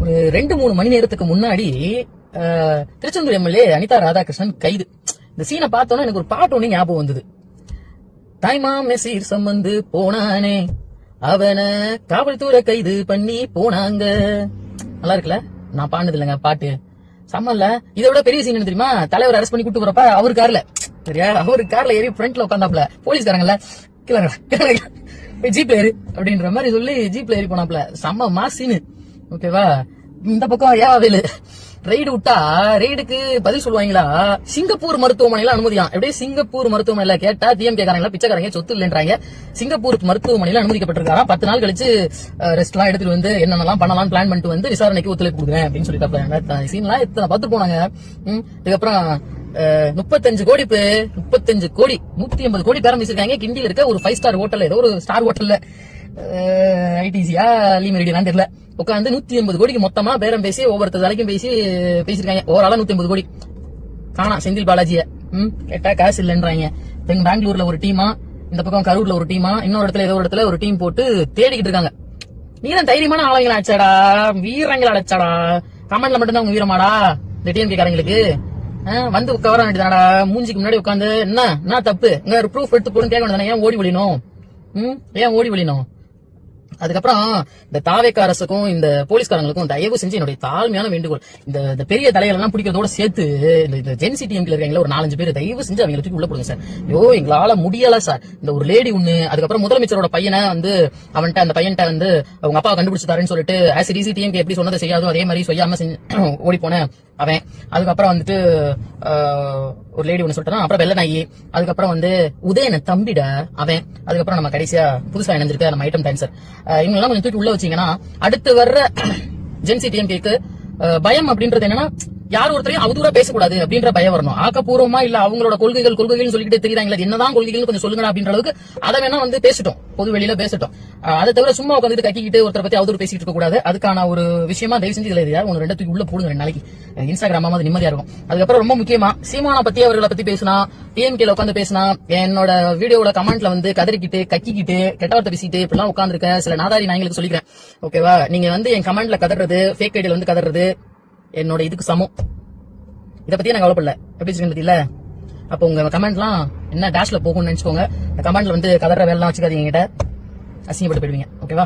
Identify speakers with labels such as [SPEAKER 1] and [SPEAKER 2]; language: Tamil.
[SPEAKER 1] ஒரு 2-3 மணி நேரத்துக்கு முன்னாடி திருச்செந்தூர் எம்எல்ஏ அனிதா ராதாகிருஷ்ணன் கைது. இந்த சீனை பார்த்தோன்னா எனக்கு ஒரு பாட்டு ஒண்ணு ஞாபகம் வந்தது. தாய்மா மெசீர் சம்பந்து போனானே அவனை காவல்துறை கைது பண்ணி போனாங்க. நல்லா இருக்குல்ல? நான் பாடுனது இல்லைங்க பாட்டு, சம்மல்ல. இதை விட பெரிய சீன் தெரியுமா? தலைவர் அரெஸ்ட் பண்ணி கூட்டு போறப்ப அவரு கார்ல, சரியா, அவரு கார்ல ஏறி ஃப்ரண்ட்ல உட்காந்தாப்ல, போலீஸ்காரங்கல்ல ஜீப்ல ஏறு அப்படின்ற மாதிரி சொல்லி ஜீப்ல ஏறி போனாப்ல. செம்ம மாஸ் சீனு. ஓகேவா? இந்த பக்கம் ஏவாவேலு ரெய்டு விட்டா ரெய்டுக்கு பதில் சொல்லுவாங்களா? சிங்கப்பூர் மருத்துவமனையில அனுமதியா? எப்படியே சிங்கப்பூர் மருத்துவமனையில கேட்டா டிஎம்கே காரங்களா பிச்சைக்காரங்க சொத்து இல்லைன்றாங்க. சிங்கப்பூர் மருத்துவமனையில அனுமதிக்கப்பட்டிருக்காரா. 10 நாள் கழிச்சு ரெஸ்ட் எல்லாம் எடுத்துட்டு வந்து என்னென்னலாம் பண்ணலாம் பிளான் பண்ணிட்டு வந்து விசாரணைக்கு ஒத்துழைப்பு கொடுக்குறேன் அப்படின்னு சொல்லிட்டு சீன்லாம் எத்தனை பார்த்து போனாங்க. இதுக்கப்புறம் 35 கோடி 180 கோடி பேரம் பேசிருக்காங்க. கிண்டியில் இருக்க ஒரு 5 ஸ்டார் ஹோட்டல், ஏதோ ஒரு ஸ்டார் ஹோட்டல்ல, ஐடிசியா லீமெரிடியான்னு தெரியல, உட்காந்து 180 கோடிக்கு மொத்தமா பேரம் பேசி ஒவ்வொருத்தர் தலைக்கும் பேசிருக்காங்க. ஓவராலா 180 கோடி காணா செந்தில் பாலாஜிய. கேட்டா காசு இல்லைன்றாங்க. பெங்களூர்ல ஒரு டீமா, இந்த பக்கம் கரூர்ல ஒரு டீமா, இன்னொரு இடத்துல ஏதோ ஒரு இடத்துல ஒரு டீம் போட்டு தேடிக்கிட்டு இருக்காங்க. நீங்க தான் தைரியமான ஆளுங்களா ஆச்சாடா, வீரங்களா அடைச்சாடா. கமெண்ட்ல மட்டும்தான் உங்க வீரமாடா இந்த டிஎம்கே காரங்களுக்கு. வந்து உட்கார வேண்டியதாடா, மூஞ்சிக்கு முன்னாடி உட்காந்து என்ன தப்பு இங்க ஒரு ப்ரூஃப் எடுத்து போட்டு கேட்க வேண்டியதானே. ஏன் ஓடி ஒழியணும்? அதுக்கப்புறம் இந்த தாவேக்கா அரசுக்கும் இந்த போலீஸ்காரங்களுக்கும் தயவு செஞ்சு என்னுடைய தாழ்மையான வேண்டுகோள், இந்த பெரிய தலைகள் எல்லாம் பிடிக்கிறதோட சேர்த்து இந்த ஜென்சி டிஎம்ல இருக்காங்களா ஒரு 4-5 பேர், தயவு செஞ்சு அவங்களை தூக்கி உள்ள போடுங்க சார். எங்களால முடியல சார். இந்த ஒரு லேடி ஒண்ணு, அதுக்கப்புறம் முதலமைச்சரோட பையனை வந்து அந்த பையன்ட்ட வந்து அவங்க அப்பா கண்டுபிடிச்சுட்டாருன்னு சொல்லிட்டு ஆசிடிசி டிஎம்கே எப்படி சொன்னதை செய்யாதோ அதே மாதிரி செய்யாம ஓடி போன அவன். அதுக்கப்புறம் வந்துட்டு ஒரு லேடி ஒண்ணு சொல்லிட்டான். அப்புறம் வெள்ளநாயி, அதுக்கப்புறம் வந்து உதயன தம்பிட அவன், அதுக்கப்புறம் நம்ம கடைசியா புதுசா இணைஞ்சிருக்க நம்ம ஐட்டம் டான்சர். இவங்க கொஞ்சம் தூக்கி உள்ள வச்சீங்கன்னா அடுத்து வர்ற ஜென்சி டிஎம்கேக்கு பயம் அப்படின்றது என்னன்னா, யார் ஒருத்தரையும் அவதூறா பேசக்கூடாது அப்படின்ற பயம் வரணும். ஆக்கப்பூர்வமா இல்ல அவங்களோட கொள்கைகள் சொல்லிக்கிட்டே தெரியுறாங்களா, என்னதான் கொள்கைகள் கொஞ்சம் சொல்லுங்க அப்படின்ற அளவுக்கு அதை வேணா வந்து பேசட்டும், பொது வெளியில பேசட்டும். அதை தவிர சும்மா உட்காந்துட்டு கக்கிக்கிட்டு ஒருத்தரை பத்தி அவதூறு பேசிட்டு இருக்க கூடாது. அதுக்கான ஒரு விஷயமா தயவு செஞ்சு இதுல யார் 1-2 தூக்கி உள்ள போடுங்க 2 நாளைக்கு. இன்ஸ்டாகிராம் அது நிம்மதியா இருக்கும். அதுக்கப்புறம் ரொம்ப முக்கியமா சீமானா பத்தி அவர்களை பத்தி பேசினா, டிஎம்கேல உட்காந்து பேசினா, என்னோட வீடியோட கமெண்ட்ல வந்து கதறிக்கிட்டு கக்கிக்கிட்டு கெட்ட வார்த்தை பேசிட்டு இப்படிலாம் உட்காந்துருக்க சில நாதாரி நாய்களுக்கு சொல்லிக்கிறேன். ஓகேவா? நீங்க வந்து என் கமெண்ட்ல கதறது, ஃபேக் ஐடியில வந்து கதறது என்னோட இதுக்கு சமம். இதை பத்தி நான் கவலைப்படல. எப்படி இல்ல, அப்போ உங்க கமெண்ட்லாம் என்ன டேஷ்ல போகும்னு நினைச்சுக்கோங்க. கமெண்ட்ல வந்து கதற வேலை வச்சுக்காதீங்க, கிட்ட அசிங்கப்பட்டு போயிடுவீங்க. ஓகேவா?